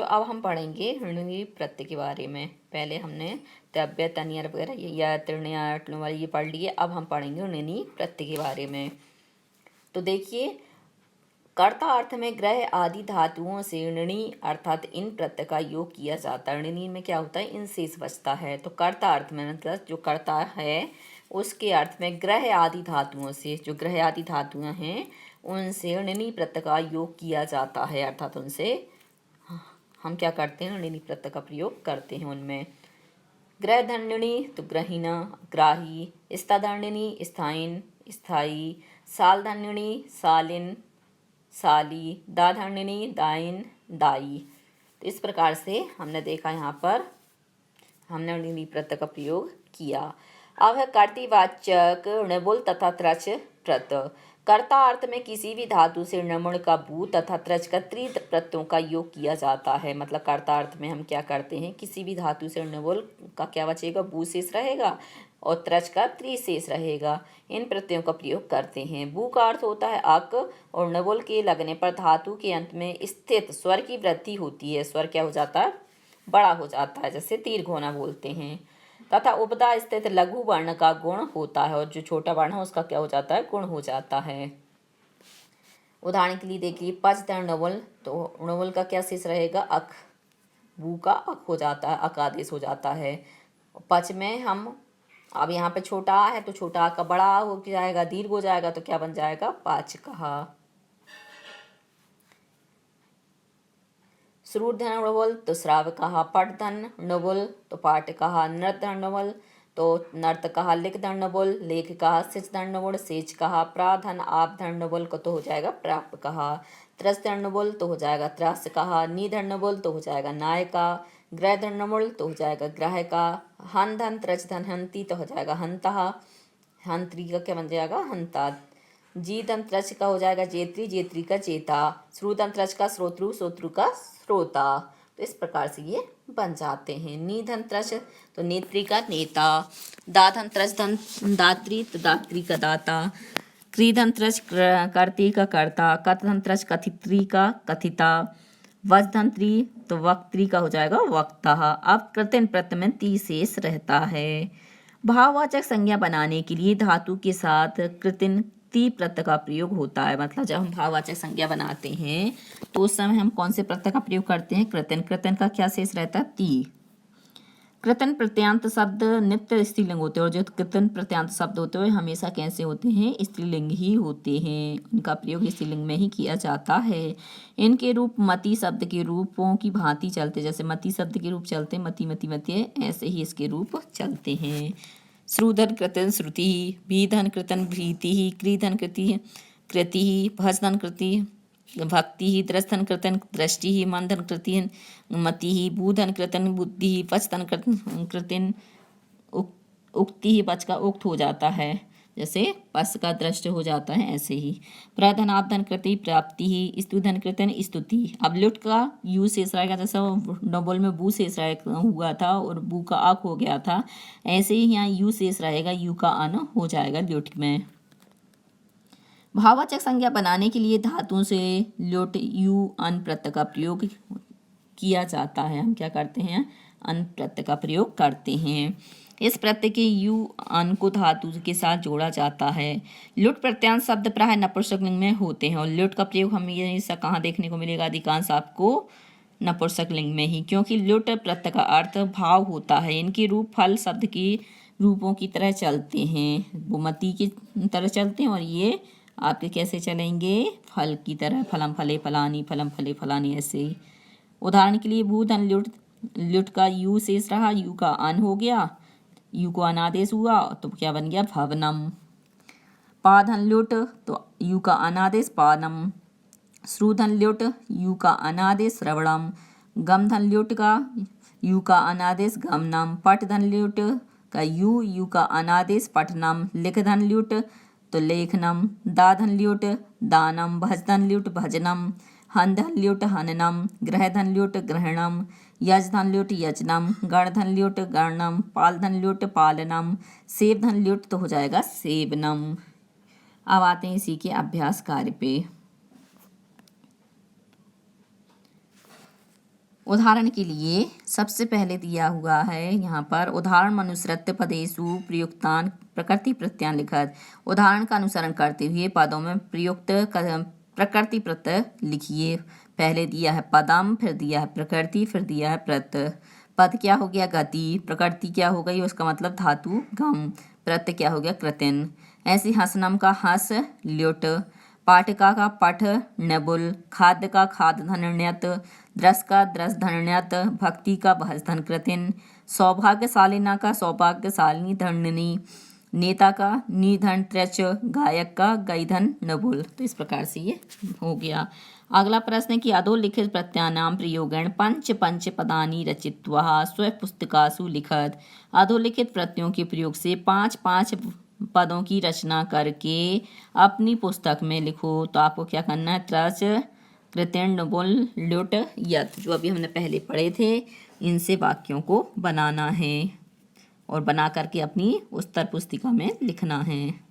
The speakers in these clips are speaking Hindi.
तो अब हम पढ़ेंगे ऋणी प्रत्यय के बारे में। पहले हमने तव्य तनियर वगैरह या तृणया वाले ये पढ़ लिए। अब हम पढ़ेंगे ऋणी प्रत्यय के बारे में। तो देखिए, कर्ता अर्थ में ग्रह आदि धातुओं से ऋणी अर्थात इन प्रत्यय का योग किया जाता है। ऋणी में क्या होता है, इन शेष बचता है। तो कर्ता अर्थ में मतलब जो कर्ता है उसके अर्थ में ग्रह आदि धातुओं से, जो ग्रह आदि धातुएं हैं उनसे ऋणी प्रत्यय का योग किया जाता है, अर्थात उनसे हम क्या करते हैं, ऋणी प्रत्यय का प्रयोग करते हैं उनमें। ग्रह धन्यणी तो ग्रहीण ग्राही, स्थाधन्यनी स्थायिन स्थायी, साल धन्यणी सालिन साली, दाधन्यनी दाइन दाई। तो इस प्रकार से हमने देखा, यहाँ पर हमने ऋणी प्रत्यय का प्रयोग किया। अब है कर्तृवाचक णबुल तथा त्रच प्रत्यय। कर्ता अर्थ में किसी भी धातु से णमुण का बू तथा त्रच का त्रि प्रत्ययों का योग किया जाता है। मतलब कर्ता अर्थ में हम क्या करते हैं, किसी भी धातु से णबुल का क्या बचेगा, बू शेष रहेगा और त्रच का त्रि शेष रहेगा। इन प्रत्ययों का प्रयोग करते हैं। बू का अर्थ होता है अक और णबुल के लगने पर धातु के अंत में स्थित स्वर की वृद्धि होती है। स्वर क्या हो जाता है, बड़ा हो जाता है, जैसे दीर्घ होना बोलते हैं। तथा उपदा स्थित लघु वर्ण का गुण होता है और जो छोटा वर्ण है उसका क्या हो जाता है, गुण हो जाता है। उदाहरण के लिए देखिए, पच णबुल, तो णबुल का क्या शेष रहेगा, अक, बू का अक हो जाता है, अक आदेश हो जाता है। पच में हम अब यहाँ पे छोटा आ है तो छोटा आ का बड़ा हो जाएगा, दीर्घ हो जाएगा, तो क्या बन जाएगा, पाच कहा। श्रूधन णबुल तो श्राव कहा, पठधन णबुल तो पाठ कहा, नृधन णबुल तो नर्त कहा, लिखधन णबुल लेख कहा, सिचधन णबुल सेच कहा, प्राधन आपधन णबुल को तो हो जाएगा प्राप कहा, त्रसधन णबुल तो हो जाएगा त्रास कहा, निधन णबुल तो हो जाएगा नाय का, ग्रहधन णबुल तो हो जाएगा ग्रह का, हन धन त्रच धन हंती तो हो जाएगा हंता, हंत्री का क्या बन जाएगा, हंता। जी धन त्रच का हो जाएगा जेत्री, जेत्री का जेता, श्रुधन त्रच का श्रोत्रु, श्रोत्रु का श्रोता। तो इस प्रकार से ये बन जाते हैं। निधन त्रच तो नेत्री का नेता, दाधन त्रच धन दात्री तो दात्री का दाता, क्रीधन त्रच कर्ती का कर्ता, कथधन त्रच कथित्री का कथिता, वजधंत्री तो वक्त्री का हो जाएगा वक्ता। अब कृतिन प्रत्यय में ती शेष रहता है। भाववाचक संज्ञा बनाने के लिए धातु के साथ कृतिन ती प्रत्यय का प्रयोग होता है। मतलब जब हम भाववाचक संज्ञा बनाते हैं तो उस समय हम कौन से प्रत्यय का प्रयोग करते हैं, कृतिन। कृतिन का क्या शेष रहता है, ती। कृतिन प्रत्यांत शब्द नित्य स्त्रीलिंग होते हैं और जो कृतिन प्रत्यांत शब्द होते हैं हमेशा कैसे होते हैं, स्त्रीलिंग ही होते हैं। इनका प्रयोग स्त्रीलिंग में ही किया जाता है। इनके रूप मति शब्द के रूपों की भांति चलते, जैसे मति शब्द के रूप चलते मति मति मति, ऐसे ही इसके रूप चलते हैं। श्रुधन कृतिन श्रुति, भीधन कृतन भीति, क्रीधन कृति कृति, भजधन कृति भक्ति ही, द्रस्थन कृतन दृष्टि ही, मंधन कृतिन मति ही, बूधन कृतन बुद्धि ही, पचतन कृतिन उक्ति ही, पच का उक्त हो जाता है, जैसे पस का दृष्ट हो जाता है ऐसे ही। प्रधन आपधन कृति प्राप्ति ही, स्तुधन कृतन स्तुति। अब लुट का यू शेष रहेगा, जैसे डबल में बू शेष हुआ था और बू का आक हो गया था, ऐसे ही यहाँ यू शेष रहेगा, यू का अन हो जाएगा लुट में। भाववाचक संज्ञा बनाने के लिए धातुओं से लोट यू अन प्रत्यय का प्रयोग किया जाता है। हम क्या करते हैं, अन प्रत्यय का प्रयोग करते हैं। इस प्रत्यय के यू अन को धातु के साथ जोड़ा जाता है। लुट प्रत्यांत शब्द प्राय नपुंसकलिंग में होते हैं और लुट का प्रयोग हमें ये कहाँ देखने को मिलेगा, अधिकांश आपको नपुंसकलिंग में ही, क्योंकि लुट प्रत्यय का अर्थ भाव होता है। इनके रूप फल शब्द के रूपों की तरह चलते हैं, वो मति की तरह चलते हैं और ये आपके कैसे चलेंगे, फल की तरह, फलम फले फलानी, फलम फले फलानी, ऐसे ही। उदाहरण के लिए भूधन लुट, लुट का यू शेष रहा, यू का अन हो गया, यू को अनादेश हुआ तो क्या बन गया, भवनम। पाधन लुट तो यू का अनादेश पानम, श्रुधन लुट यू का अनादेश श्रवणम, गमधन लुट का यू का अनादेश गमनम, पठधन लुट का यू का अनादेश पठनम, लिखधन लुट तो लेखनम, दाधन ल्यूट दानम, भजधन ल्यूट भजनम, हनधन ल्यूट हननम, ग्रहधन ल्यूट ग्रहणम, यजधन ल्यूट यजनम, गणधन ल्यूट गणनम, पालधन ल्यूट पालनम, सेवधन ल्यूट तो हो जाएगा सेवनम। अब आते हैं इसी के अभ्यास कार्य पे। उदाहरण के लिए सबसे पहले दिया हुआ है यहाँ पर उदाहरण मनुस्मृत्य पदेषु प्रयुक्तान प्रकृति प्रत्ययान लिखत। उदाहरण का अनुसरण करते हुए पदों में प्रयुक्त प्रकृति प्रत्यय लिखिए। पहले दिया है पदम, फिर दिया है प्रकृति, फिर दिया है प्रत्यय। पद क्या हो गया गति, प्रकृति क्या हो गई उसका मतलब धातु गम, प्रत्यय क्या हो गया कृतिन। ऐसी हसनम का हस ल्युट, पाटिका का पठ नबुल, खाद्य का खाद धन्यत, द्रस का द्रस धन्यत, भक्ति का भज धन कृतिन, सौभाग्यशालिना का सौभाग्यशालिनी धन्यनी, नेता का निधन त्र्यच, गायक का गईधन नबुल। तो इस प्रकार से ये हो गया। अगला प्रश्न है कि अधोलिखित प्रत्यानाम प्रयोगण पंच पंच पदानी रचित्वा स्व पुस्तकासु लिखत। अधोलिखित प्रत्ययों के प्रयोग से पांच पांच पदों की रचना करके अपनी पुस्तक में लिखो। तो आपको क्या करना है, त्रच कृतिन नबुल ल्युट यत, जो अभी हमने पहले पढ़े थे, इनसे वाक्यों को बनाना है और बना करके अपनी उत्तर पुस्तिका में लिखना है।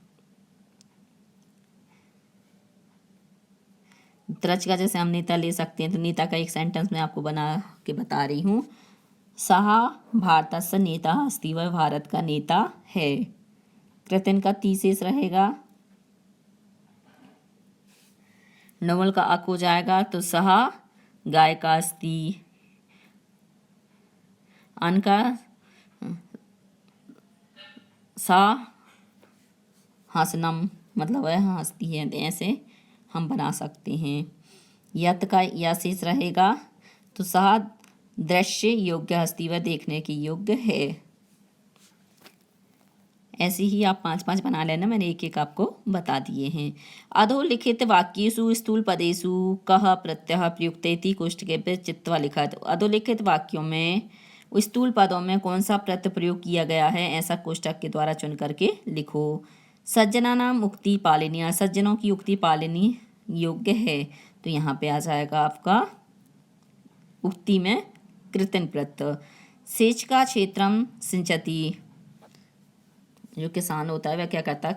त्रच का जैसे हम नेता ले सकते हैं, तो नेता का एक सेंटेंस मैं आपको बना के बता रही हूँ। सहा भारतस्य नेता अस्ति, वह भारत का नेता है। कृतिन का ती शेष रहेगा, नवल का अक हो जाएगा, तो सहा गाय का अस्ति, अन का सा हसनम मतलब वह हंसती है, ऐसे हम बना सकते हैं। यत का या शेष रहेगा, तो सहा दृश्य योग्य हस्ती, वह देखने की योग्य है। ऐसे ही आप पांच पांच बना लेना, मैंने एक एक आपको बता दिए हैं। अधोलिखित वाक्येषु स्थूल पदेषु कः प्रत्यय प्रयुक्त इति कोष्ठ के चित्वा लिखत। अधोलिखित वाक्यों में स्थूल पदों में कौन सा प्रत्यय प्रयोग किया गया है, ऐसा कोष्ठक के द्वारा चुन करके लिखो। सज्जना नाम उक्ति पालिनी, सज्जनों की उक्ति पालिनी योग्य है, तो यहाँ पे आ जाएगा आपका उक्ति में कृतिन प्रत्यय। सेच का क्षेत्रम सिंचती, जो किसान होता है वह क्या करता है,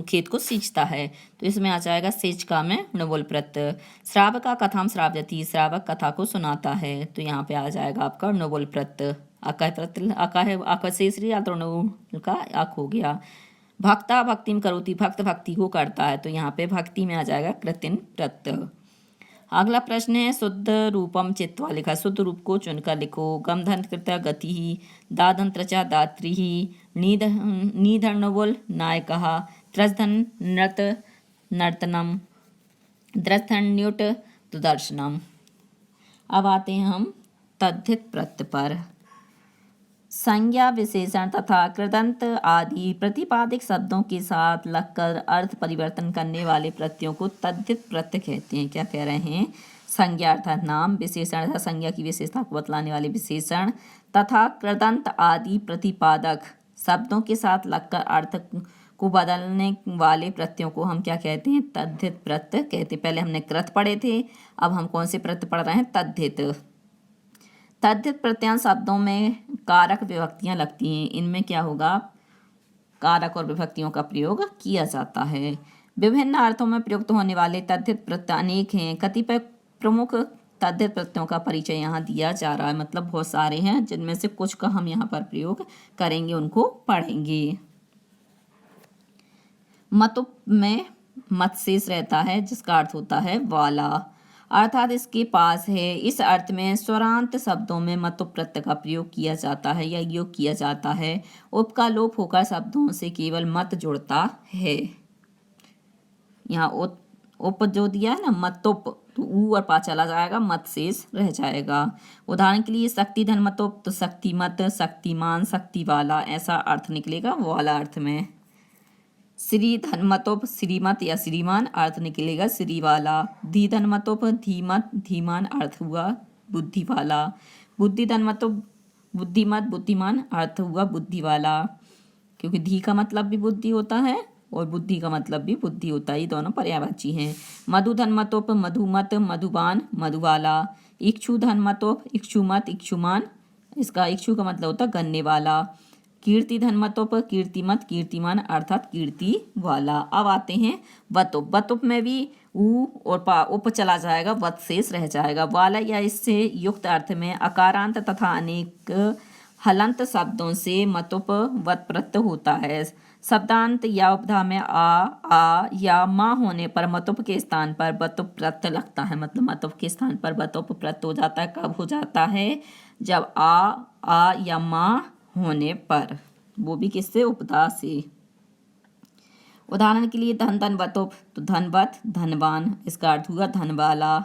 खेत को सींचता है, तो इसमें आ जाएगा सेच का में नवुल प्रत्यय। श्रावक का कथाम श्रावयति, श्रावक कथा को सुनाता है, तो यहाँ पे आ जाएगा आपका नवुल प्रत्यय। अका प्रत्यय अका है, अका शेषरी या तो नवुल का अक हो गया। भक्ता भक्तिम करोति, भक्त भक्ति को करता है, तो यहाँ पे भक्ति में आ जाएगा कृतिन प्रत्यय। अगला प्रश्न है शुद्ध रूपम चित्वा लिखा, शुद्ध रूप को चुनकर लिखो। गम धन कृत्या गति ही, दादन त्रचा दात्री ही, नीधर्णवुल नायकः, त्रसधन नृत नर्तनम, द्रस्थन्युट दर्शनम। अब आते हैं हम तद्धित प्रत्यय पर। संज्ञा विशेषण तथा कृदंत आदि प्रतिपादिक शब्दों के साथ लगकर अर्थ परिवर्तन करने वाले प्रत्ययों को तद्धित प्रत्यय कहते हैं। क्या कह रहे हैं, संज्ञा अर्थात नाम, विशेषण अर्थात संज्ञा की विशेषता को बतलाने वाले विशेषण, तथा कृदंत आदि प्रतिपादक शब्दों के साथ लगकर अर्थ को बदलने वाले प्रत्ययों को हम क्या कहते हैं, तद्धित प्रत्यय कहते हैं। पहले हमने कृत पढ़े थे, अब हम कौन से प्रत्यय पढ़ रहे हैं, तद्धित। तद्धित प्रत्यय शब्दों में कारक विभक्तियां लगती हैं, इनमें क्या होगा, कारक और विभक्तियों का प्रयोग किया जाता है। विभिन्न अर्थों में प्रयुक्त होने वाले तद्धित प्रत्यय अनेक हैं। कतिपय प्रमुख तद्धित प्रत्ययों का परिचय यहाँ दिया जा रहा है, मतलब बहुत सारे हैं, जिनमें से कुछ का हम यहाँ पर प्रयोग करेंगे, उनको पढ़ेंगे। मतुप में मत शेष रहता है, जिसका अर्थ होता है वाला, अर्थात इसके पास है। इस अर्थ में स्वरांत शब्दों में मतुप प्रत्यय का प्रयोग किया जाता है या योग किया जाता है। उप का लोप होकर शब्दों से केवल मत जुड़ता है। यहाँ उप जो दिया है ना, मतुप, तो ऊ और पा चला जाएगा, मत शेष रह जाएगा। उदाहरण के लिए शक्ति धन मतुप, तो शक्तिमत, शक्तिमान, शक्ति वाला, ऐसा अर्थ निकलेगा वाला अर्थ में। श्री धनमतोप, श्रीमत या श्रीमान, अर्थ निकलेगा श्री वाला। धी धनमतोप, धीमत, धीमान, अर्थ हुआ बुद्धि वाला। बुद्धि धनमतोप, बुद्धिमत, बुद्धिमान, अर्थ हुआ बुद्धि वाला, क्योंकि धी का मतलब भी बुद्धि होता है और बुद्धि का मतलब भी बुद्धि होता है, ये दोनों पर्यायवाची हैं। मधु धनमतोप, मधुमत, मधुबान, मधुवाला। इक्षु धनमतोप, इक्षुमत, इक्षुमान, इसका इक्षु का मतलब होता है गन्ने वाला। कीर्ति धनमतोप, कीर्तिमत, कीर्तिमान, अर्थात कीर्ति वाला। अब आते हैं वतुप। वतुप में भी ऊ और पा उप चला जाएगा, वत शेष रह जाएगा। वाला या इससे युक्त अर्थ में अकारांत तथा अनेक हलंत शब्दों से मतुप वत प्रत्यय होता है। शब्दांत या उपधा में आ या मा होने पर मतुप के स्थान पर वतुप प्रत्यय लगता है। मतलब मतुप के स्थान पर वतुप प्रत्यय हो जाता है। कब हो जाता है? जब आ या मा होने पर, वो भी किससे? उपधा से। उदाहरण के लिए धन धन वतुप, तो धनवत धनवान, इसका अर्थ हुआ धन वाला।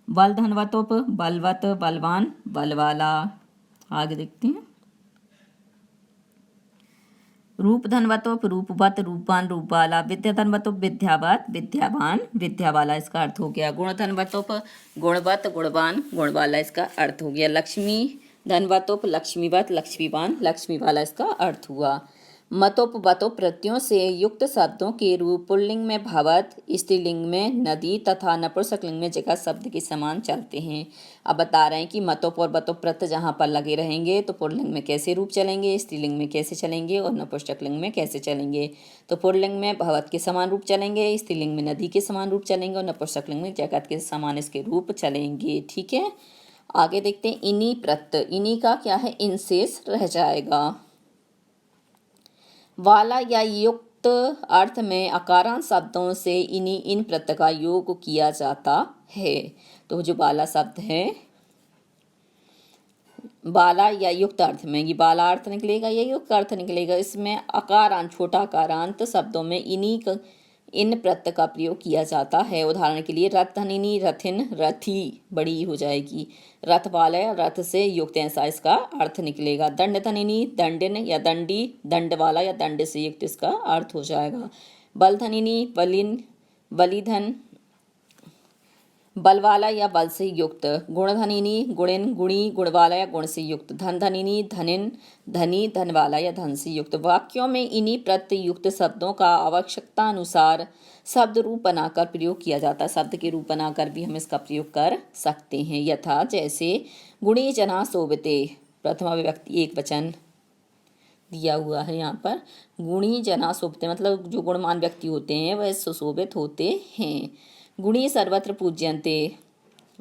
बल धन वतुप, बलवत बलवान, बल वाला। आगे देखते हैं। रूप धन वतुप, रूपवत रूपवान, रूप वाला। विद्या धन वतुप, विद्यावत विद्यावान, विद्या वाला, इसका अर्थ हो गया। गुण धन वतुप, गुणवत गुणवान, गुण वाला, इसका अर्थ हो गया। लक्ष्मी धन वतुप, लक्ष्मीवत लक्ष्मीवान, लक्ष्मी वाला, इसका अर्थ हुआ। मतुप वतुप प्रत्ययों से युक्त शब्दों के रूप पुल्लिंग में भवत, स्त्रीलिंग में नदी तथा नपुंसकलिंग में जगह शब्द के समान चलते हैं। अब बता रहे हैं कि मतुप और वतुप प्रत्यय जहाँ पर लगे रहेंगे तो पुल्लिंग में कैसे रूप चलेंगे, स्त्रीलिंग में कैसे चलेंगे और नपुंसकलिंग में कैसे चलेंगे। तो पुल्लिंग में भवत के समान रूप चलेंगे, स्त्रीलिंग में नदी के समान रूप चलेंगे और नपुंसकलिंग में जगत के समान इसके रूप चलेंगे। ठीक है, आगे देखते हैं। इनी प्रत्यय, इनी का क्या है? इन शेष रह जाएगा। वाला या युक्त अर्थ में अकारांत शब्दों से इन प्रत्यय का योग किया जाता है। तो जो वाला शब्द है, बाला या युक्त अर्थ में, ये बाला अर्थ निकलेगा या युक्त अर्थ निकलेगा। इसमें अकारांत, छोटा अकारांत शब्दों में इन प्रत्यय का प्रयोग किया जाता है। उदाहरण के लिए रथ धनिनी, रथिन, रथी, बड़ी हो जाएगी। रथ वाला रथ से युक्त, ऐसा इसका अर्थ निकलेगा। दंड धनिनी, दंडिन या दंडी, दंड वाला या दंड से युक्त इसका अर्थ हो जाएगा। बल धनिनी, बलिन, बलिधन, बल वाला या बल से युक्त। गुण धनिनी, गुणिन, गुणी, गुण वाला या गुण से युक्त। धन धनिनी, धनिन, धनी, धन वाला या धन से युक्त। वाक्यों में इन्हीं प्रत्यय युक्त शब्दों का आवश्यकता अनुसार शब्द रूप बनाकर प्रयोग किया जाता है। शब्द के रूप बनाकर भी हम इसका प्रयोग कर सकते हैं। यथा जैसे गुणी जना शोभते, प्रथमा विभक्ति एक वचन दिया हुआ है यहाँ पर। गुणी जना शोभते मतलब जो गुणवान व्यक्ति होते हैं वह सुशोभित होते हैं। गुणी सर्वत्र पूज्यन्ते,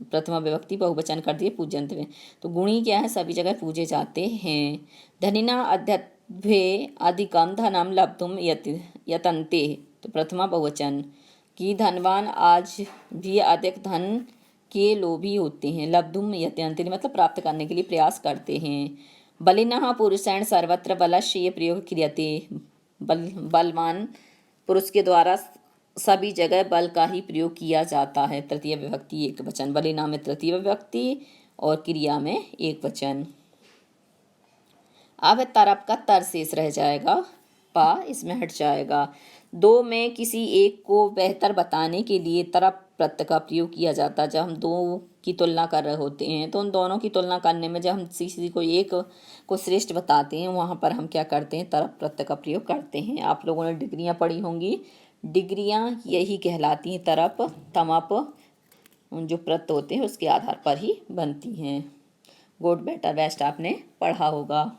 प्रथमा विभक्ति बहुवचन कर दिए पूज्यन्ते में, तो गुणी क्या है? सभी जगह पूजे जाते हैं। धनिना अद्यत्वे अधिकम धनम लब्धुम यतन्ते, तो प्रथमा बहुवचन कि धनवान आज भी अधिक धन के लोभी होते हैं। लब्धुम यतन्ते मतलब प्राप्त करने के लिए प्रयास करते हैं। बलिनः पुरुषेण सर्वत्र बलस्य, ये प्रयोग क्रियते, बलवान पुरुष के द्वारा सभी जगह बल का ही प्रयोग किया जाता है। तृतीय विभक्ति एक वचन, बलिना में तृतीय विभक्ति और क्रिया में एक वचन। अब तरफ का तर शेष रह जाएगा, पा इसमें हट जाएगा। दो में किसी एक को बेहतर बताने के लिए तरफ प्रत्यय का प्रयोग किया जाता है। जब हम दो की तुलना कर रहे होते हैं तो उन दोनों की तुलना करने में जब हम किसी को एक को श्रेष्ठ बताते हैं, वहाँ पर हम क्या करते हैं? तरफ प्रत्यय का प्रयोग करते हैं। आप लोगों ने डिग्रियाँ पढ़ी होंगी, डिग्रियाँ यही कहलाती हैं। तरप तमप जो प्रत्यय होते हैं उसके आधार पर ही बनती हैं। गुड, बेटर, बेस्ट आपने पढ़ा होगा।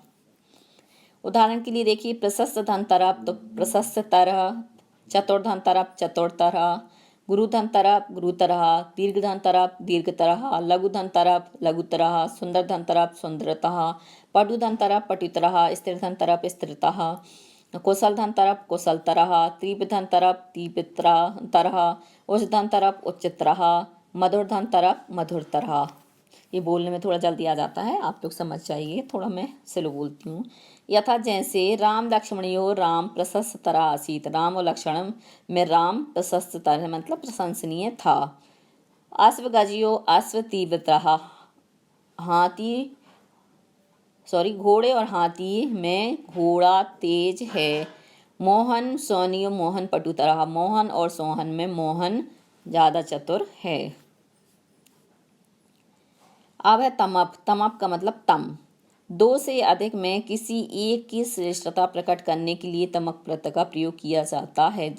उदाहरण के लिए देखिए, प्रशस्त धन तरप, तो प्रशस्त तरह। चतुर्धन तरप, चतुर्तरह। गुरुधन तरप, गुरुतरह। दीर्घधन तरप, दीर्घतरह। लघुधन तरप, लघुतरह। सुंदरधन तरप, सुंदरतः। पटुधन तरप, पटुतरह। स्थिरधन तरप, स्थिरतः। कुशल धन तरप, कुशलतरह। तीव्र धन तरप, तीव्रतरह। उच्च धन तरप, उच्चतरह। मधुर धन तरप, मधुरतरह। ये बोलने में थोड़ा जल्दी आ जाता है, आप लोग समझ जाइए, थोड़ा मैं स्लो बोलती हूँ। यथा जैसे राम लक्ष्मणयो, राम प्रशस्ततरः आसीत, राम और लक्ष्मण में राम प्रशस्ततर मतलब प्रशंसनीय था। अश्वगजयो, अश्व तीव्रतरः, घोड़े और हाथी में घोड़ा तेज है। मोहन सोनियो, मोहन पटुतरः, मोहन और सोहन में मोहन ज़्यादा चतुर है। अब है तमप, तमप का मतलब तम। दो से अधिक में किसी एक की श्रेष्ठता प्रकट करने के लिए तमक प्रत्यय का प्रयोग किया जाता है।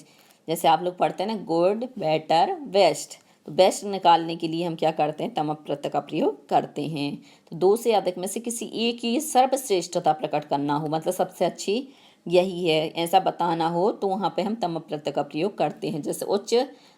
जैसे आप लोग पढ़ते हैं ना, गुड, बेटर, बेस्ट, तो बेस्ट निकालने के लिए हम क्या करते हैं? तमक प्रत्यय का प्रयोग करते हैं। तो दो से अधिक में से किसी एक की सर्वश्रेष्ठता प्रकट करना हो, मतलब सबसे अच्छी यही है, ऐसा बताना हो तो वहाँ पे हम तम प्रत्यय का प्रयोग करते हैं। जैसे उच्च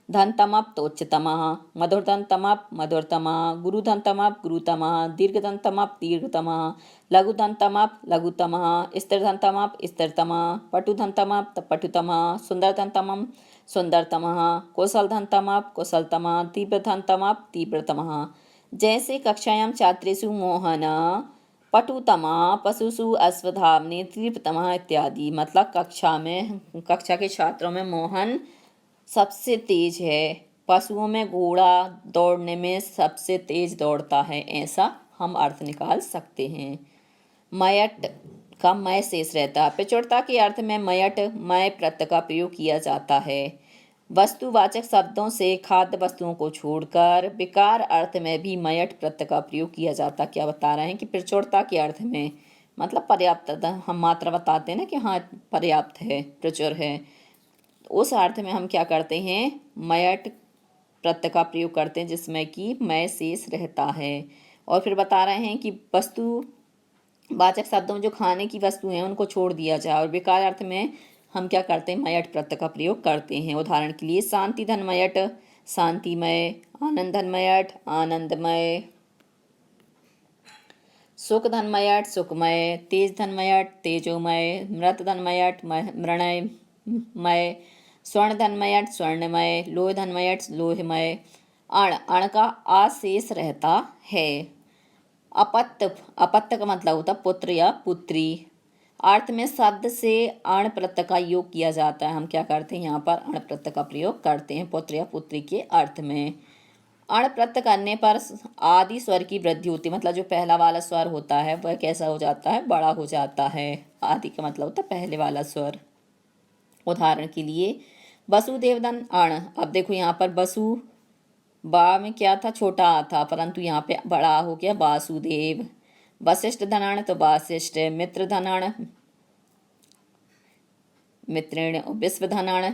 धन तमप तो उच्चतमः, मधुर धन तमप मधुरतमः, गुरु धन तमप गुरुतमः, दीर्घ धन तमप दीर्घतमः, लघु धन तमप लघुतमः, स्थिर धन तमप स्थिरतमः, पटु धन तमप पटुतमः, सुंदर धन तमम सुंदरतमः, कौशल धन तमप कुशलतमः, तीव्र धन तमप तीव्रतमः। जैसे कक्षायां छात्रेषु मोहन पटुतमा पशुषु अश्वत्थामने तीव्रतमः इत्यादि। मतलब कक्षा के छात्रों में मोहन सबसे तेज है, पशुओं में घोड़ा दौड़ने में सबसे तेज दौड़ता है, ऐसा हम अर्थ निकाल सकते हैं। मयट का मय शेष रहता है। प्रचुरता के अर्थ में मयट मय प्रत्यय का प्रयोग किया जाता है। वस्तुवाचक शब्दों से खाद्य वस्तुओं को छोड़कर विकार अर्थ में भी मयट प्रत्यय का प्रयोग किया जाता। क्या बता रहे हैं कि प्रचुरता के अर्थ में मतलब पर्याप्त, हम मात्रा बताते हैं ना कि हाँ पर्याप्त है, प्रचुर है, उस अर्थ में हम क्या करते हैं, मयट प्रत्यय का प्रयोग करते हैं जिसमें कि मय शेष रहता है। और फिर बता रहे हैं कि वस्तुवाचक शब्दों में जो खाने की वस्तु हैं उनको छोड़ दिया जाए, और विकार अर्थ में हम क्या करते हैं, मयट प्रत्यय का प्रयोग करते हैं। उदाहरण के लिए शांति धनमयट शांतिमय, आनंद धनमयट आनंदमय, सुख धनमयट सुखमय, तेज धनमयट तेजोमय, मृत धनमयट मृणयमय, स्वर्ण धनमयट स्वर्णमय, लोह धनमयट लोहमय। अण का आशेष रहता है। अपत्य का मतलब होता पुत्र या पुत्री। अर्थ में शब्द से अण प्रत्यय का योग किया जाता है। हम क्या करते हैं, यहाँ पर अण प्रत्यय का प्रयोग करते हैं पुत्र या पुत्री के अर्थ में। अण प्रत्यय करने पर आदि स्वर की वृद्धि होती है। मतलब जो पहला वाला स्वर होता है वह कैसा हो जाता है, बड़ा हो जाता है। आदि का मतलब होता है पहले वाला स्वर। उदाहरण के लिए वसुदेवदन अण। अब देखो यहाँ पर वसु बा में क्या था, छोटा आ था, परंतु यहाँ पे बड़ा हो गया वासुदेव। वशिष्ठ धनाण तो वासिष्ठ, मित्र धनाण मित्रेण, विश्वधनाण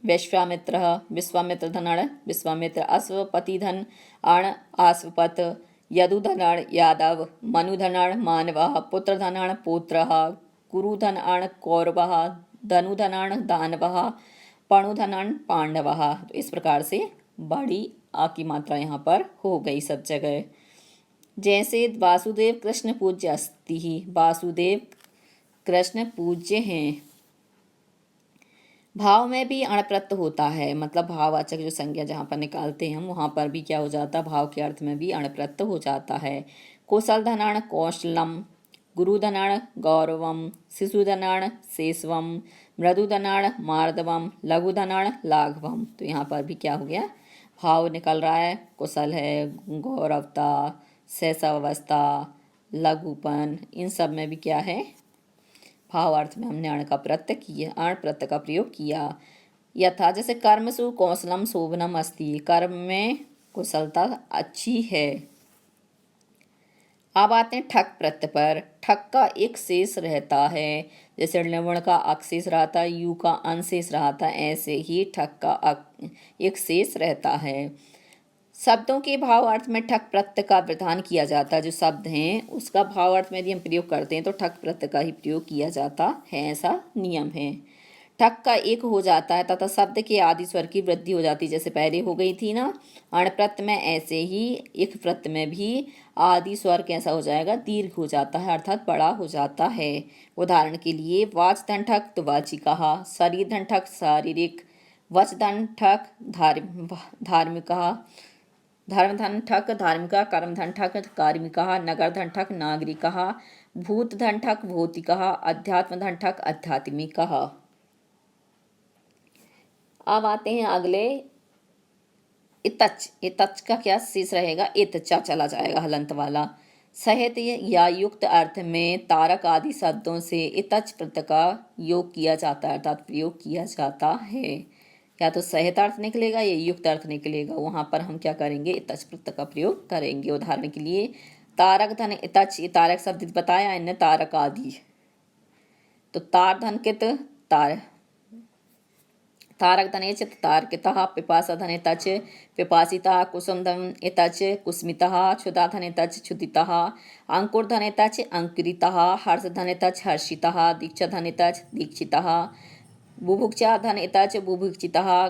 विश्वामित्र, विश्वामित्र धनाण विश्वामित्र, अश्वपति धन अण अश्वपत, यदुधनाण यादव, मनुधनाण मानवः, पुत्रधनाण पुत्रः, कुरुधनाण कौरवः, धनुधनाण दानवः, पणुधनाण पांडवः। तो इस प्रकार से बड़ी आ की मात्रा यहाँ पर हो गई सब जगह। जैसे वासुदेव कृष्ण पूज्य अस्ति, वासुदेव कृष्ण पूज्य हैं। भाव में भी अण प्रत्यय होता है। मतलब भाववाचक जो संज्ञा जहाँ पर निकालते हैं हम, वहाँ पर भी क्या हो जाता है, भाव के अर्थ में भी अण प्रत्यय हो जाता है। कौशल धनाण कौशलम, गुरुधनाण गौरवम, शिशुधनाण शेषवम, मृदुधनाण मार्दवम, लघुधनाण लाघवम। तो यहाँ पर भी क्या हो गया, भाव निकल रहा है। कुशल है, गौरवता, शैशवावस्था, लघुपन, इन सब में भी क्या है, भाव अर्थ में हमने अण प्रत्यय का प्रयोग किया। यथा जैसे कर्मसु कौशलम शोभनम अस्ति, कर्म में कुशलता अच्छी है। अब आते हैं ठक प्रत्यय पर। ठक का एक शेष रहता है। जैसे लवण का अकशेष रहता है, यू का अंशेष रहता है, ऐसे ही ठक का एक शेष रहता है। शब्दों के भाव अर्थ में ठक प्रत्यय का विधान किया जाता है। जो शब्द हैं उसका भाव अर्थ में यदि हम प्रयोग करते हैं तो ठक प्रत्यय का ही प्रयोग किया जाता है, ऐसा नियम है। ठक का एक हो जाता है तथा शब्द के आदि स्वर की वृद्धि हो जाती है। जैसे पहले हो गई थी ना अण प्रत्यय में, ऐसे ही एक प्रत्यय में भी आदि स्वर कैसा हो जाएगा, दीर्घ हो जाता है, अर्थात बड़ा हो जाता है। उदाहरण के लिए वाच धन ठक तो वाचिकः, शरीर धन ठक शारीरिक, वच धन ठक धार्मिकः, धर्म धन ठक धार्मिका, कर्म धन ठक कार्मिका, नगर धन ठक नागरिका, भूत धन ठक भौतिका, अध्यात्म धन ठक आध्यात्मिका। अब आते हैं अगले इतच। इतच का क्या शेष रहेगा, इतचा चला जाएगा हलंत वाला। सहित या युक्त अर्थ में तारक आदि शब्दों से इतच प्रत्यय का योग किया जाता है, अर्थात प्रयोग किया जाता है। या तो सहित अर्थ निकलेगा या युक्त अर्थ निकलेगा, वहाँ पर हम क्या करेंगे, इतच प्रत्यय का प्रयोग करेंगे। उदाहरण के लिए तारक धन इतच, ये तारक शब्द बताया इनने, तारक आदि। तो तार धन कित तार तारक धने च तार्कितः पिपासा धने तच पिपासितः कुसुम धने तच कुस्मितः क्षुधा धने तच क्षुदितः अंकुर धने तच अंकुरितः हर्ष धने तच हर्षितः दीक्षा धने तच दीक्षितः बुभुक्षा धने तच बुभुक्षितः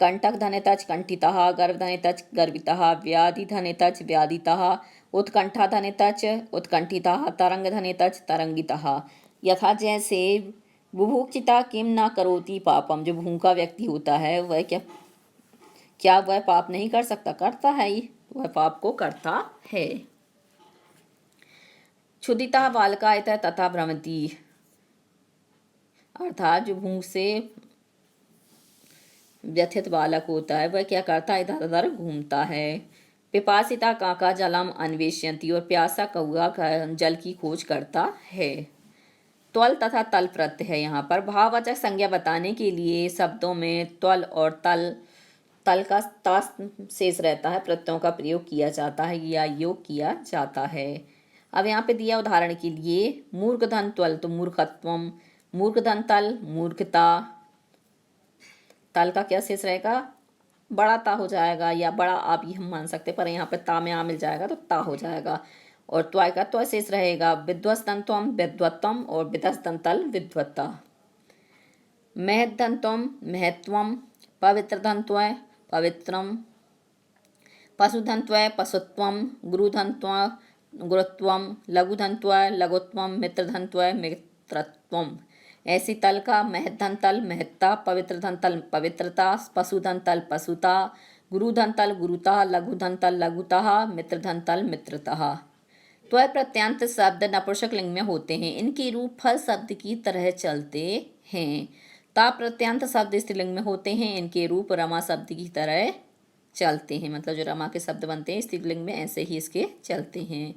कंटक धने तच कंठितः गर्भ धने तच गर्वितः व्याधि धने तच व्याधितः उत्कंठा धने तच उत्कंठितः तरंग धने तच तरंगितः। यथा जैसे बुभुक्षिता किम ना करोति पापम, जो भूखा व्यक्ति होता है वह क्या वह पाप नहीं कर सकता? करता है ही, वह पाप को करता है। क्षुदिता बालका इत तथा भ्रमति, अर्थात जो भूख से व्यथित बालक होता है वह क्या करता है? इधर उधर घूमता है। पिपासिता काका जलम अन्वेषयन्ति, और प्यासा कौआ जल की खोज करता है। त्वल तथा तल प्रत्यय है यहाँ पर। भाववाचक संज्ञा बताने के लिए शब्दों में त्वल और तल का ता शेष रहता है, प्रत्ययों का प्रयोग किया जाता है या योग किया जाता है। अब यहाँ पे दिया उदाहरण के लिए मूर्खधन त्वल तो मूर्खत्वम, मूर्खधन तल मूर्खता। तल का क्या शेष रहेगा? बड़ा ता हो जाएगा, या बड़ा आप ही हम मान सकते, पर यहाँ पे ता में आ मिल जाएगा तो ता हो जाएगा। और त्वाय का त्व शेष रहेगा। विध्वस्तंत्वम विद्वत्तम और विधस्तंतल विद्वत्ता। महद्धंत्वम महत्वम, पवित्रधंत्व पवित्रम, पशुधंत्व पशुत्वम, गुरुधंत्व गुरुत्वम, लघुधंत्व लघुत्वम, मित्रधंत्व मित्रत्वम। ऐसी तल का महद्धंतल महत्ता, पवित्रधंतल पवित्रता, पशुधंतल पशुता, गुरुधंतल गुरुता, लघुधंतल लघुता, मित्रधंतल मित्रता। त्वय प्रत्यांत शब्द नपुंसक लिंग में होते हैं। इनके रूप फल शब्द की तरह चलते हैं। ता प्रत्यांत शब्द स्त्रीलिंग में होते हैं। इनके रूप रमा शब्द की तरह चलते हैं, मतलब जो रमा के शब्द बनते हैं स्त्रीलिंग में ऐसे ही इसके चलते हैं।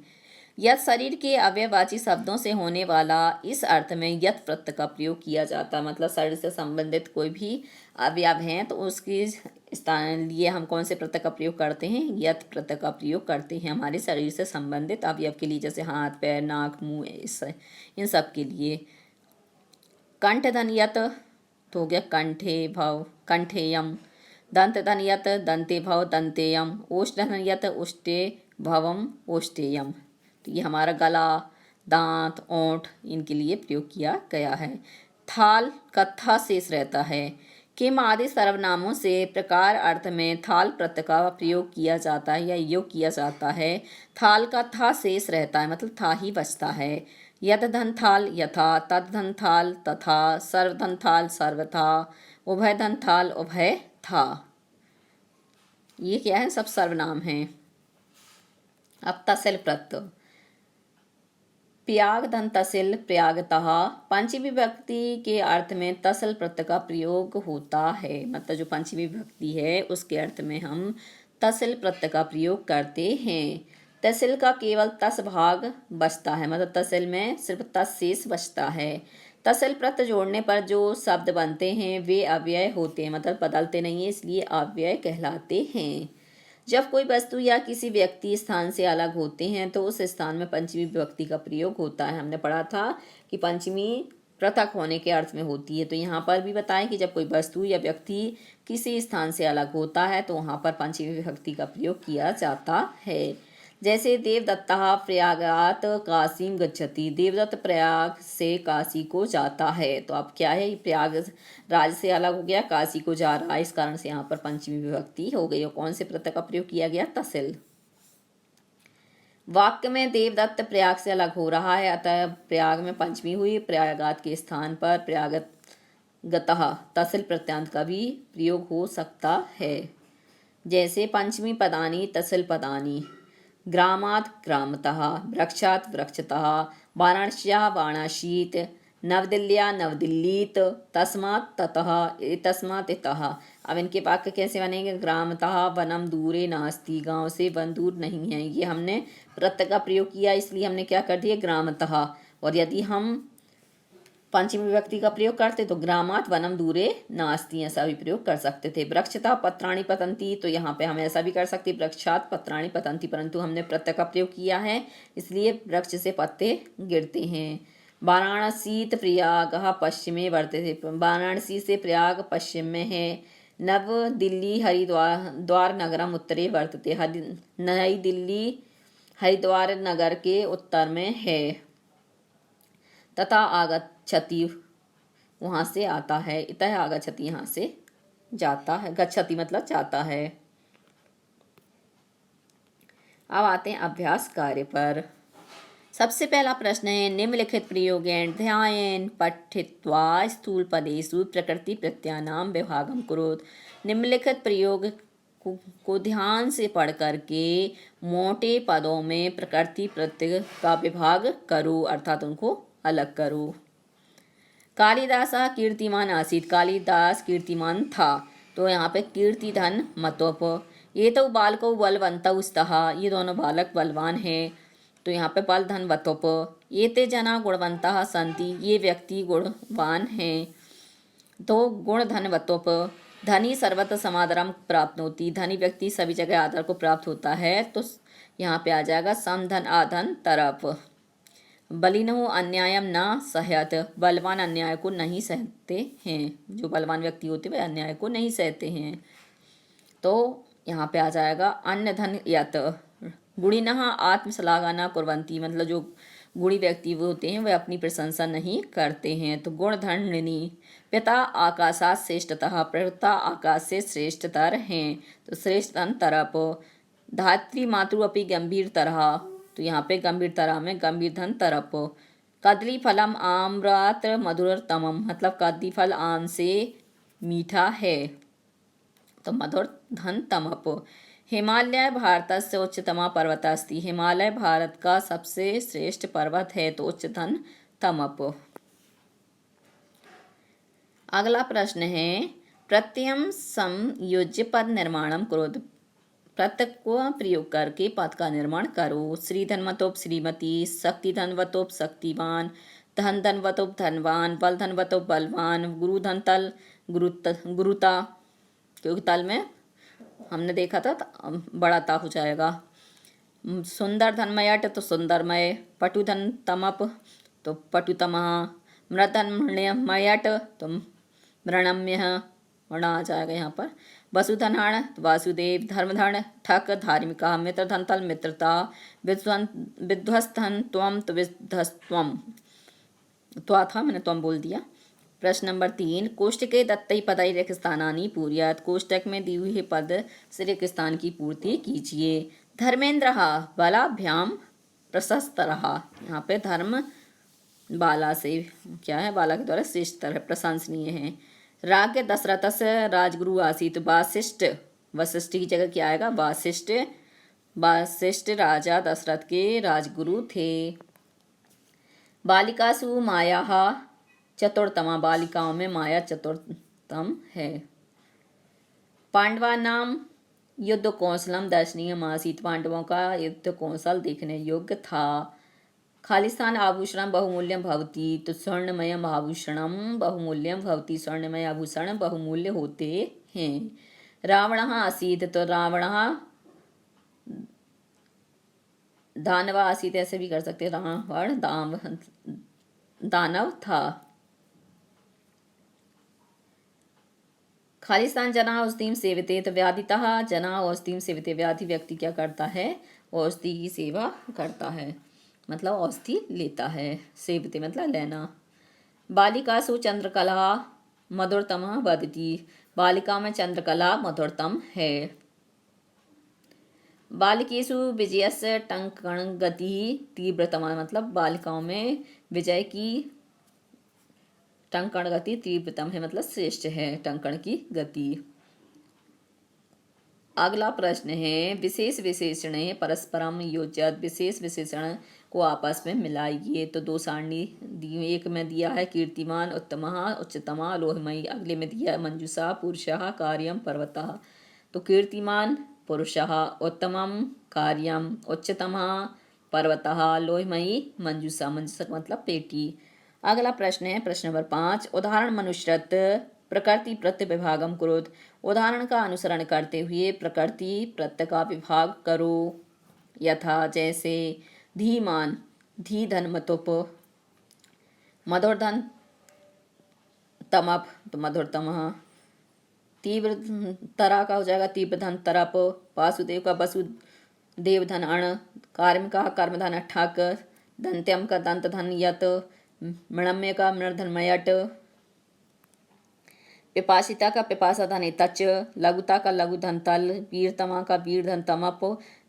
यत शरीर के अव्ययवाची शब्दों से होने वाला इस अर्थ में यत प्रत्यय का प्रयोग किया जाता है, मतलब शरीर से संबंधित कोई भी अवयव हैं तो उसके स्थान लिए हम कौन से प्रत्यय का प्रयोग करते हैं? यत प्रत्यय का प्रयोग करते हैं हमारे शरीर से संबंधित अवयव के लिए, जैसे हाथ पैर नाक मुंह इन सब के लिए। कंठ धन यत तो हो गया कंठे भव कंठेयम, दंत धन यत दंते भव दंतेयम, ओष्ठ धन यत उष्टे भवम ओष्टेयम। तो ये हमारा गला दांत ओंठ इनके लिए प्रयोग किया गया है। थाल का था शेष रहता है। किम आदि सर्वनामों से प्रकार अर्थ में थाल प्रत्यय का प्रयोग किया जाता है या योग किया जाता है। थाल का था शेष रहता है, मतलब था ही बचता है। यद धन थाल यथा, तद धन थाल तथा, सर्वधन थाल सर्वथा, उभय धन थाल उभय था। ये क्या है? सब सर्वनाम हैं। अब तसिल प्रत्यय। प्रयाग धन तसिल प्रयागतः, पंचमी विभक्ति के अर्थ में तसल प्रत्यय का प्रयोग होता है, मतलब जो पंचमी विभक्ति है उसके अर्थ में हम तसिल प्रत्यय का प्रयोग करते हैं। तसिल का केवल तस भाग बचता है, मतलब तसिल में सिर्फ तस शेष बचता है। तसिल प्रत्यय जोड़ने पर जो शब्द बनते हैं वे अव्यय होते हैं, मतलब बदलते नहीं है, इसलिए अव्यय कहलाते हैं। जब कोई वस्तु या किसी व्यक्ति स्थान से अलग होते हैं तो उस स्थान में पंचमी विभक्ति का प्रयोग होता है। हमने पढ़ा था कि पंचमी पृथक होने के अर्थ में होती है, तो यहाँ पर भी बताएं कि जब कोई वस्तु या व्यक्ति किसी स्थान से अलग होता है तो वहाँ पर पंचमी विभक्ति का प्रयोग किया जाता है। जैसे देवदत्तः प्रयागात काशीम गच्छति, देवदत्त प्रयाग से काशी को जाता है। तो अब क्या है, प्रयाग राज्य से अलग हो गया, काशी को जा रहा है, इस कारण से यहाँ पर पंचमी विभक्ति हो गई। और कौन से प्रत्यय का प्रयोग किया गया? तसिल। वाक्य में देवदत्त प्रयाग से अलग हो रहा है, अतः प्रयाग में पंचमी हुई। प्रयागात के स्थान पर प्रयागतः तसिल प्रत्यांत का भी प्रयोग हो सकता है। जैसे पंचमी पदानी तसिल पदानी, ग्रामात् ग्रामतः, वृक्षात् वृक्षतः, वाराणस्याः वाराणसीत्, नवदिल्ल्या नवदिल्लीत, तस्मात् ततः, तस्मात् इतः। अब इनके वाक्य कैसे बनेंगे? ग्रामतः वनम दूरे नास्ति, गांव से वन दूर नहीं है। ये हमने प्रत्यय का प्रयोग किया इसलिए हमने क्या कर दिया? ग्रामतः। और यदि हम पंचमी विभक्ति का प्रयोग करते तो ग्रामात् वनम दूरे नास्ति ऐसा भी प्रयोग कर सकते थे। वृक्षतः पत्राणि पतन्ति, तो यहाँ पे हम ऐसा भी कर सकते वृक्षात् पत्राणि पतन्ति, परंतु हमने प्रत्यय का प्रयोग किया है इसलिए वृक्ष से पत्ते गिरते हैं। वाराणसीत प्रयागः पश्चिमे वर्तते। वाराणसी से प्रयाग पश्चिम में है। नव दिल्ली हरिद्वार द्वार नगरम उत्तरे वर्तते। नई दिल्ली हरिद्वार नगर के उत्तर में है। तथा आगच्छति वहाँ से आता है। इतः आगच्छति यहाँ से जाता है। गच्छति मतलब जाता है। अब आते हैं अभ्यास कार्य पर। सबसे पहला प्रश्न है निम्नलिखित प्रयोगेन ध्यायेन पठित्वा स्थूलपदेषु प्रकृति प्रत्ययानां विभागं कुरुत। निम्नलिखित प्रयोग को ध्यान से पढ़ करके मोटे पदों में प्रकृति प्रत्यय का विभाग करो, अर्थात उनको अलग करो। कालिदास कीर्तिमान आसीत। कालिदास कीर्तिमान था। तो यहाँ पे कीर्ति धन मतोप। ये तो बालको बलवंतौ स्तः। ये दोनों बालक बलवान हैं। तो यहाँ पे बल धन वतोप। ये ते जना गुणवंतः सन्ति। ये व्यक्ति गुणवान हैं। तो गुण धन वतोप। धनी सर्वत्र समादरम प्राप्नोति। धनी व्यक्ति सभी जगह आदर को प्राप्त होता है। तो यहाँ पे आ जाएगा समधन आधन तरफ। बलिनो अन्यायम न सहयत। बलवान अन्याय को नहीं सहते हैं। जो बलवान व्यक्ति होते हैं वे अन्याय को नहीं सहते हैं। तो यहाँ पे आ जाएगा अन्य धन यत। गुणिनः आत्मश्लाघा न कुर्वन्ति। मतलब जो गुणी व्यक्ति वो होते हैं वे अपनी प्रशंसा नहीं करते हैं। तो गुण धन ऋणी। पिता आकाशात श्रेष्ठतः। पिता आकाश से श्रेष्ठतर हैं। तो श्रेष्ठ धन तरप। धात्री मातृ अपि गंभीर तरह। तो यहाँ पे गंभीर तरह में गंभीर धन तरप। कदली फलम आम्रात मधुरतमम। मतलब कदली फल आम से मीठा है। तो मधुर धन तमप। हिमालय भारतस्य उच्चतमा पर्वत अस्ति। हिमालय भारत का सबसे श्रेष्ठ पर्वत है। तो उच्च धन तमप। अगला प्रश्न है प्रत्ययम संयोज्य पद निर्माणम कुरुत। प्रत्यय को प्रयोग करके पद का निर्माण करो। श्री धनवतोप श्रीमती। शक्ति धनवतोप शक्तिवान। धन धनवतोप धनवान। बल धनवतोप बलवान। गुरु धन तल गुरुता। क्योंकि तल में हमने देखा था बड़ा ता हो जाएगा। सुंदर धनमयट तो सुंदरमय। पटुधन तमप तो पटुतमः। मृधन मृण्यमयट तो मृणम्य वर्ण आ जाएगा यहाँ पर। वसुधन तो वासुदेव। धर्मधन ठक धार्मिका। मित्रधन तल मित्रता। विध्वस्तन त्वम तो विध्वस्तम। त्वा था मैंने त्वम बोल दिया। प्रश्न नंबर 3 कोष्टके दत्तई पदई रिक्त स्थानानि पूर्यात्। कोष्टक में दी हुई पद से रिक्त स्थान की पूर्ति कीजिए। धर्मेंद्र बालाभ्याम प्रशस्त रहा। यहाँ पे धर्म बाला से क्या है, बाला के द्वारा श्रेष्ठतर है, प्रशंसनीय है। राज्ञ दशरथस्य राजगुरु आसीत। वासिष्ठ वशिष्ठ की जगह क्या आएगा वासिष्ठ। वासिष्ठ राजा दशरथ के राजगुरु थे। बालिकासु माया चतुर्थमा। बालिकाओं में माया चतुर्थम है। पांडवानाम युद्ध कौशलम दर्शनीयम आसीत। पांडवों का युद्ध कौशल देखने योग्य था। खालिस्तान आभूषणम बहुमूल्यम भवति। तो स्वर्णमयम आभूषणम बहुमूल्यम भवति। स्वर्णमय आभूषण बहुमूल्य होते हैं। रावणः आसीत। तो रावणः दानवा आसीत ऐसे भी कर सकते हैं। रावण दानव था। खालिस्तान जना औषधिम सेवते। तो व्याधितः जना औषधिम सेवते। व्याधि व्यक्ति क्या करता है औषधि की सेवा करता है, मतलब औषधि लेता है। सेवते मतलब लेना। बालिकासु चंद्रकला मधुरतम वदति। बालिका में चंद्रकला मधुरतम है। बालिकेषु विजयस्य टंकण गति तीव्रतमा। मतलब बालिकाओं में विजय की टंकण गति तीव्रतम है, मतलब श्रेष्ठ है टंकण की गति। अगला प्रश्न है विशेष विशेषण परस्परम योज्यत। विशेष विशेषण को आपस में मिलाइए। तो 2 सारणी दी। एक में दिया है कीर्तिमान उत्तमः उच्चतमा लोहमयी। अगले में दिया है मंजुषा पुरुषः कार्यम पर्वतः। तो कीर्तिमान पुरुषः, उत्तमम कार्यम, उच्चतमः पर्वतः, लोहमयी मंजुषा। मंजुषा मतलब पेटी। अगला प्रश्न है प्रश्न नंबर 5 उदाहरण मनुष्यत प्रकृति प्रत्यय विभागम कुरुत। उदाहरण का अनुसरण करते हुए प्रकृति प्रत्यय का विभाग करो। यथा जैसे धीमान धी धन मतुप। मधुरधन तमप तो मधुरतम। तीव्र तरा का हो जाएगा तीव्र धन तरप। वासुदेव का वसुदेव धन अण। कार्म का कर्मधन ठक। दंत्यम का दंत धन यत। मृण्मय का मृधन मयट। पिपासिता का पिपासा धन तच। लघुता का लघु धन तल। वीरतमा का वीर धन तमप।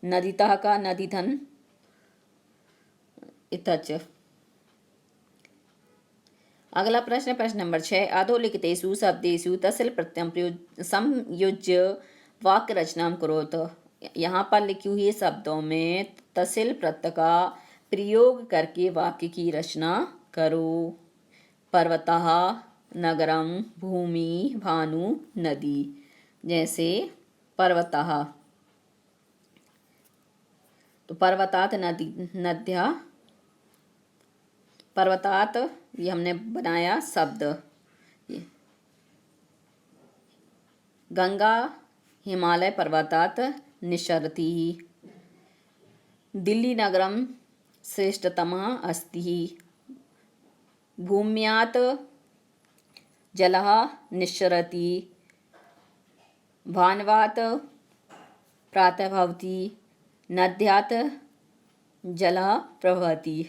नदीता का नदी धन इतच। अगला प्रश्न प्रश्न नंबर 6। अधोलिखितेषु शब्देषु तस्ल प्रत्ययम संयोज्य वाक्य रचना करोत। यहाँ पर लिखी हुई शब्दों में तस्ल प्रत्यय का प्रयोग करके वाक्य की रचना करो। पर्वतः, नगरम, भूमि, भानु, नदी। जैसे पर्वतः तो पर्वतात नदी नद्या। पर्वतात ये हमने बनाया शब्द। गंगा हिमालय पर्वतात निस्सरति। दिल्ली नगरम श्रेष्ठतमः अस्ति। भूम्यात् जलः निस्सरति। भानवात् प्रातः भवति। नद्यात् जलः प्रवहति।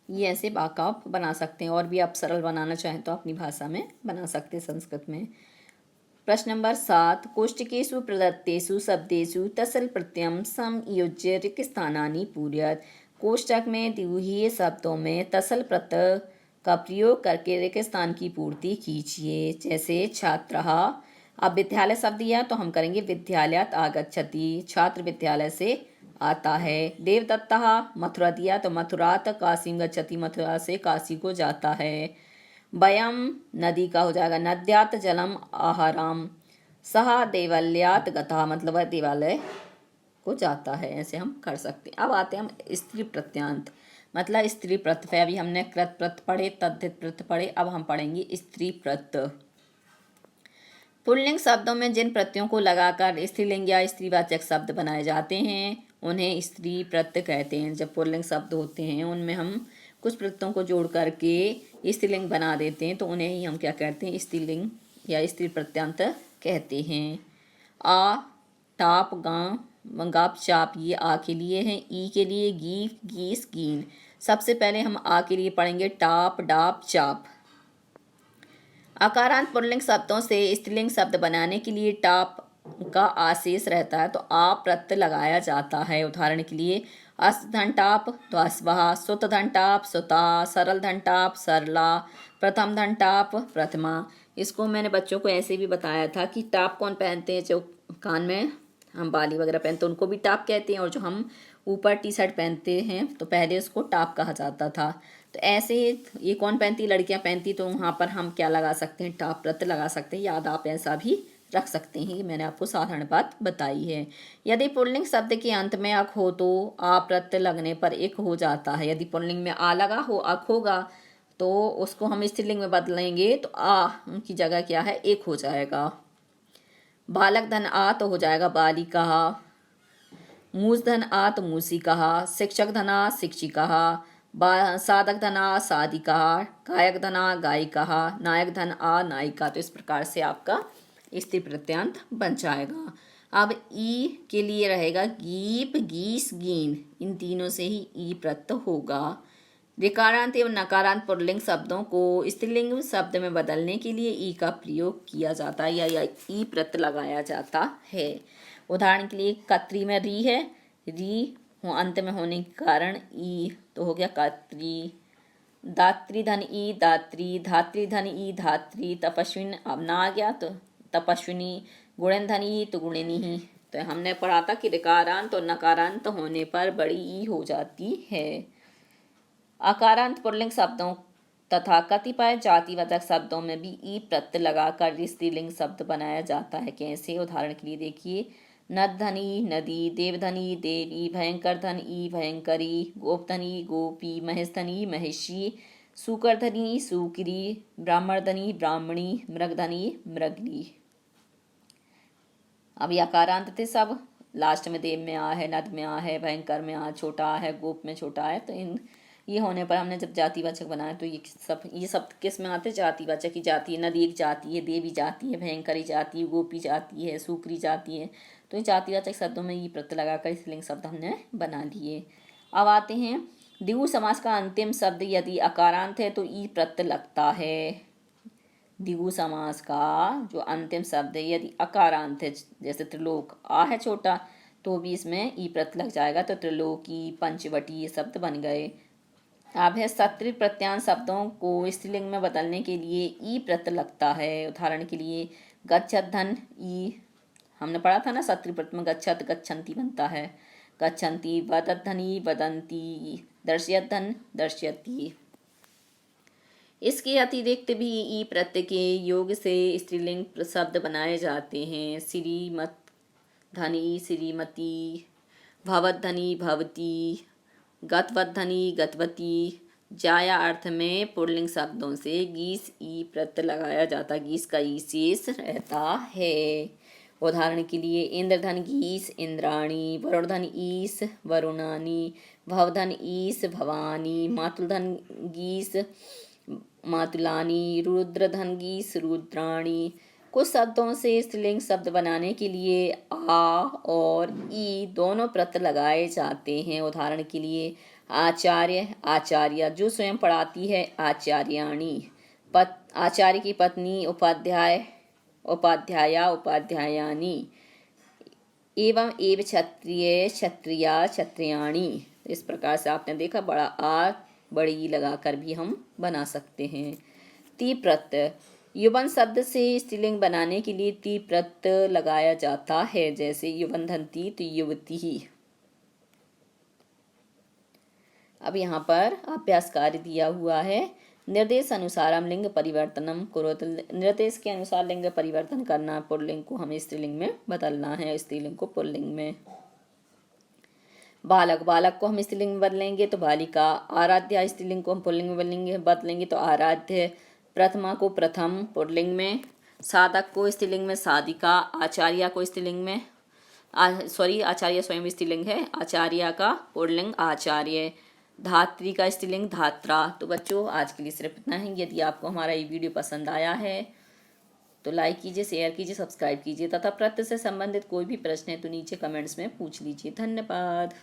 ये ऐसे वाक्य आप बना सकते हैं और भी आप सरल बनाना चाहें तो अपनी भाषा में बना सकते हैं संस्कृत में। प्रश्न नंबर 7। कोष्ठकेषु प्रदत्तेषु शब्देषु तस्ल प्रत्ययम संयोज्य रिक्त स्थानानि पूरयत। कोष्ठक में दिए हुए शब्दों में तस्ल प्रत्यय का प्रयोग करके रिक्त स्थान की पूर्ति कीजिए। जैसे छात्रः। अब विद्यालय शब्द दिया तो हम करेंगे विद्यालयात् आगच्छति। छात्र विद्यालय से आता है। देवदत्तः। मथुरा दिया तो मथुरात् काशीं गच्छति। मथुरा से काशी को जाता है। वयम नदी का हो जाएगा नद्यात् जलम आहाराम। सः देवालयात् गतः मतलब वह देवालय को जाता है। ऐसे हम कर सकते हैं। अब आते हैं हम स्त्री प्रत्यांत मतलब स्त्री प्रत्यय। अभी हमने कृत प्रत्यय पढ़े, तद्धित प्रत्यय पढ़े, अब हम पढ़ेंगे स्त्री प्रत्यय। पुल्लिंग शब्दों में जिन प्रत्ययों को लगाकर स्त्रीलिंग या स्त्रीवाचक शब्द बनाए जाते हैं उन्हें स्त्री प्रत्यय कहते हैं। जब पुल्लिंग शब्द होते हैं उनमें हम कुछ प्रत्ययों को जोड़ करके स्त्रीलिंग बना देते हैं तो उन्हें ही हम क्या कहते हैं स्त्रीलिंग या स्त्री प्रत्यांत कहते हैं। आ, टाप, गां, गाप, चाप ये आ के लिए हैं। ई के लिए गीफ, गीस, गीन। सबसे पहले हम आ के लिए पढ़ेंगे टाप, डाप, चाप। आकारांत पुल्लिंग शब्दों से स्त्रीलिंग शब्द बनाने के लिए टाप का आशेष रहता है तो आ प्रत्यय लगाया जाता है। उदाहरण के लिए अस धन टाप तो अस्वहा। सुत धन टाप सुता। सरल धन टाप सरला। प्रथम धन टाप प्रथमा। इसको मैंने बच्चों को ऐसे भी बताया था कि टाप कौन पहनते हैं, जो कान में हम बाली वगैरह पहनते हैं उनको भी टाप कहते हैं, और जो हम ऊपर टी शर्ट पहनते हैं तो पहले उसको टाप कहा जाता था। तो ऐसे ये कौन पहनती, लड़कियां पहनती, तो वहाँ पर हम क्या लगा सकते हैं टाप प्रत्यय लगा सकते हैं। याद आप ऐसा भी रख सकते हैं। ये मैंने आपको साधारण बात बताई है। यदि पुल्लिंग शब्द के अंत में अक हो तो आ प्रत्यय लगने पर एक हो जाता है। यदि पुल्लिंग में आ लगा हो, अक होगा, तो उसको हम स्त्रीलिंग में बदलेंगे तो आ की जगह क्या है एक हो जाएगा। बालक धन आ तो हो जाएगा बालिका। मूस धन आ तो मूसिका। शिक्षक धना शिक्षिका। साधक धना साधिका। गायक धना गायिका। नायक धन आ नायिका। तो इस प्रकार से आपका स्त्री प्रत्यांत बन जाएगा। अब ई के लिए रहेगा गीप, गीस, गीन। इन तीनों से ही ई प्रत्यय होगा। ऋकारांत एवं नकारांत पुल्लिंग शब्दों को स्त्रीलिंग शब्द में बदलने के लिए ई का प्रयोग किया जाता है या ई प्रत्यय लगाया जाता है। उदाहरण के लिए कत्री में री है, री अंत में होने के कारण ई तो हो गया कत्री। दात्री धन ई दात्री। धात्री धन ई धात्री। तपस्विन अब ना आ गया तो तपस्विनी। गुणन धन ई तो गुणिनी ही। तो हमने पढ़ा था कि ऋकारांत और नकारांत होने पर बड़ी ई हो जाती है। आकारांत पुल्लिंग शब्दों तथा कतिपय जातिवाचक शब्दों में भी ई प्रत्यय लगाकर स्त्रीलिंग शब्द बनाया जाता है। कैसे, उदाहरण के लिए देखिए नदधनी नदी, देवधनी देवी, भयंकर धन ई भयंकरी, गोपधनी गोपी, महेशधनी महिषी, सूकरधनी सूकरी, ब्राह्मणधनी ब्राह्मणी, मृगधनी मृगली। अब ये आकारांत थे सब। लास्ट में देव में आ है, नद में आ है, भयंकर में आ छोटा है, गोप में छोटा है, तो इन ये होने पर हमने जब जातिवाचक बनाया तो ये शब्द किस में आते? जातिवाचक की जाति है। नदी एक जाति है, देवी जाति है, भयंकरी जाति है, गोपी जाति है, सुकरी जाति है। तो ये जातिवाचक शब्दों में ये प्रत्यय लगाकर स्त्रीलिंग शब्द हमने बना लिए। अब आते हैं द्विगु समास का अंतिम शब्द यदि अकारांत है तो ई प्रत्यय लगता है। द्विगु समास का जो अंतिम शब्द है यदि अकारांत है, जैसे त्रिलोक आ है छोटा, तो भी इसमें ई प्रत्यय लग जाएगा। तो त्रिलोकी, पंचवटी ये शब्द बन गए। अब है सत्रि प्रत्यान शब्दों को स्त्रीलिंग में बदलने के लिए ई प्रत्यय लगता है। उदाहरण के लिए गच्छत धन, ई हमने पढ़ा था ना, सत्रि प्रत्यय में गच्छत गच्छन्ति बनता है। गच्छन्ति, वदत धनी वदंती, दर्शयत धन दर्शयति। इसके अतिरिक्त भी ई प्रत्यय के योग से स्त्रीलिंग शब्द बनाए जाते हैं। श्रीमत धनी श्रीमती, भवत धनी भवती, गतवत धनी गतवती। जाया अर्थ में पुल्लिंग शब्दों से गीस ई प्रत्यय लगाया जाता, गीस का ई शेष रहता है। उदाहरण के लिए इंद्रधन गीस इंद्राणी, वरुणधन ईस वरुणानी, भवधन ईस भवानी, मातुलधन गीस मातुलानी, रुद्रधन गीस रुद्राणी। कुछ शब्दों से स्त्रीलिंग शब्द बनाने के लिए आ और ई दोनों प्रत्यय लगाए जाते हैं। उदाहरण के लिए आचार्य आचार्य, जो स्वयं पढ़ाती है आचार्याणी। आचार्य की पत्नी उपाध्याय उपाध्याया उपाध्यायानी। एवं एव क्षत्रिय क्षत्रिया क्षत्रियाणी। इस प्रकार से आपने देखा बड़ा आ बड़ी ई लगाकर भी हम बना सकते हैं। ती प्रत्यय युवन शब्द से स्त्रीलिंग बनाने के लिए ती प्रत्यय लगाया जाता है, जैसे युवनधंती तो युवती ही। अब यहाँ पर अभ्यास कार्य दिया हुआ है। निर्देश अनुसार लिंग परिवर्तनम कुरुत। निर्देश के अनुसार लिंग परिवर्तन करना, पुल्लिंग को हमें स्त्रीलिंग में बदलना है, स्त्रीलिंग को पुल्लिंग में। बालक, बालक को हम स्त्रीलिंग में बदलेंगे तो बालिका। आराध्या, स्त्रीलिंग को हम पुल्लिंग में बदलेंगे तो आराध्य। प्रथमा को प्रथम पुल्लिंग में। साधक को स्त्रीलिंग में साधिका। आचार्य को स्त्रीलिंग में आचार्य स्वयं स्त्रीलिंग है, आचार्य का पुल्लिंग आचार्य। धात्री का स्त्रीलिंग धात्रा। तो बच्चों आज के लिए सिर्फ इतना ही। यदि आपको हमारा ये वीडियो पसंद आया है तो लाइक कीजिए, शेयर कीजिए, सब्सक्राइब कीजिए तथा प्रत्यय से संबंधित कोई भी प्रश्न है तो नीचे कमेंट्स में पूछ लीजिए। धन्यवाद।